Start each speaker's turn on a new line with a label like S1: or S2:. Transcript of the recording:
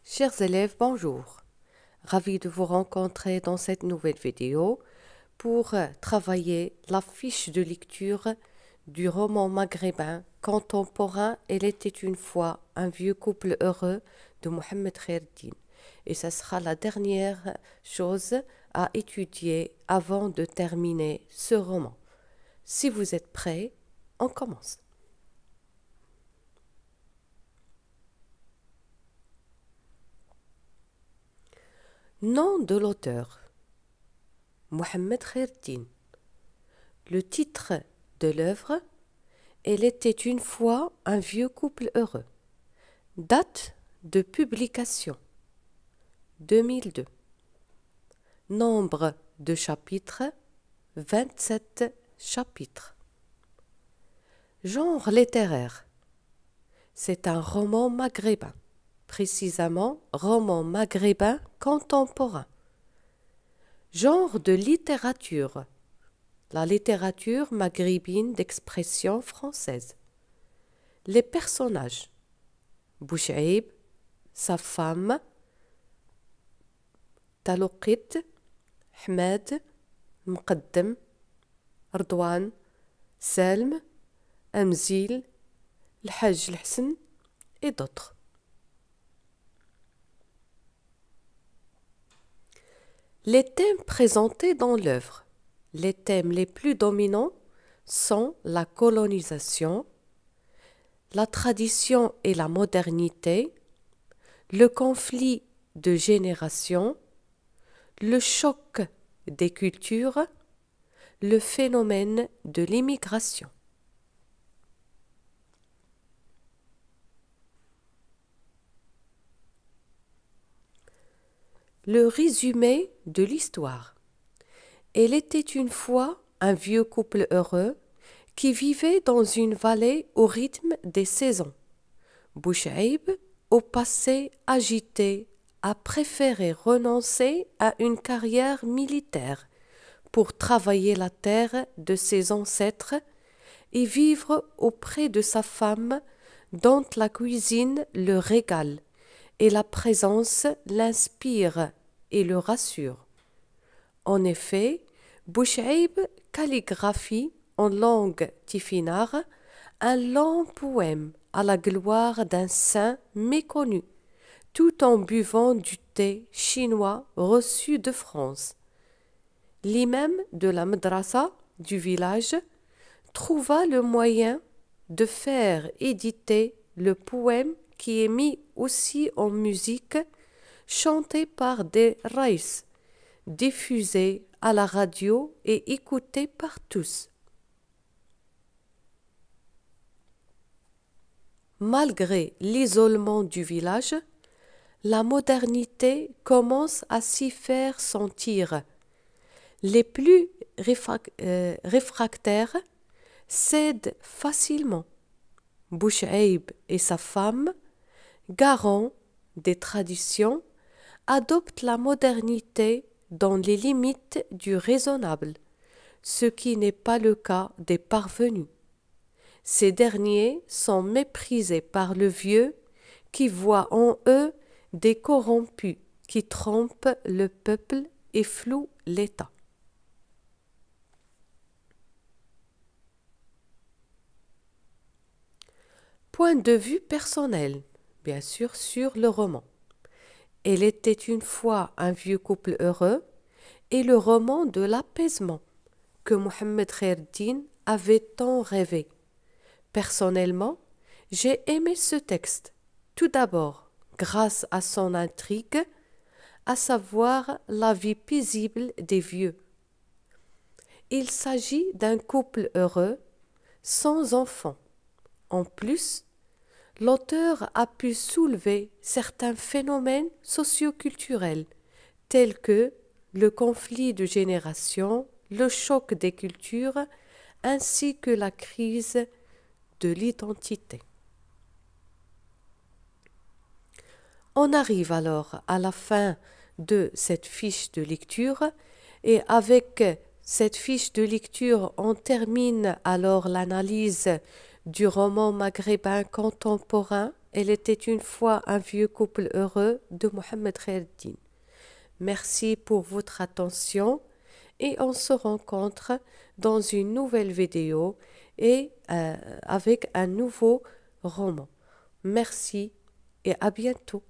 S1: Chers élèves, bonjour. Ravi de vous rencontrer dans cette nouvelle vidéo pour travailler la fiche de lecture du roman maghrébin contemporain Elle était une fois un vieux couple heureux de Mohamed Khaireddine. Et ce sera la dernière chose à étudier avant de terminer ce roman. Si vous êtes prêts, on commence. Nom de l'auteur Mohamed Khaireddine. Le titre de l'œuvre Elle était une fois un vieux couple heureux. Date de publication 2002. Nombre de chapitres 27 chapitres. Genre littéraire. C'est un roman maghrébin, précisément roman maghrébin contemporain. Genre de littérature. La littérature maghrébine d'expression française. Les personnages. Bouchaïb, sa femme, Taloukit, Ahmed, Mqaddam, Ardouane, Salm, Amzil, L'Hajj Hassan et d'autres. Les thèmes présentés dans l'œuvre. Les thèmes les plus dominants sont la colonisation, la tradition et la modernité, le conflit de génération, le choc des cultures, le phénomène de l'immigration. Le résumé de l'histoire. Elle était une fois un vieux couple heureux qui vivait dans une vallée au rythme des saisons. Bouchaïb, au passé agité, a préféré renoncer à une carrière militaire pour travailler la terre de ses ancêtres et vivre auprès de sa femme dont la cuisine le régale et la présence l'inspire et le rassure. En effet, Bouchaïb calligraphie en langue tifinagh un long poème à la gloire d'un saint méconnu, tout en buvant du thé chinois reçu de France. L'imam de la madrasa du village trouva le moyen de faire éditer le poème qui est mis aussi en musique, chanté par des raïs, diffusé à la radio et écouté par tous. Malgré l'isolement du village, la modernité commence à s'y faire sentir. Les plus réfractaires cèdent facilement. Bouchaïb et sa femme, garants des traditions, adoptent la modernité dans les limites du raisonnable, ce qui n'est pas le cas des parvenus. Ces derniers sont méprisés par le vieux qui voit en eux des corrompus qui trompent le peuple et flouent l'État. Point de vue personnel, bien sûr, sur le roman. Elle était une fois un vieux couple heureux et le roman de l'apaisement que Mohamed Khaireddine avait tant rêvé. Personnellement, j'ai aimé ce texte, tout d'abord grâce à son intrigue, à savoir la vie paisible des vieux. Il s'agit d'un couple heureux, sans enfants. En plus, l'auteur a pu soulever certains phénomènes socioculturels tels que le conflit de génération, le choc des cultures, ainsi que la crise de l'identité. On arrive alors à la fin de cette fiche de lecture et avec cette fiche de lecture, on termine alors l'analyse du roman maghrébin contemporain Elle était une fois un vieux couple heureux de Mohamed Khaireddin. Merci pour votre attention et on se rencontre dans une nouvelle vidéo et avec un nouveau roman. Merci et à bientôt.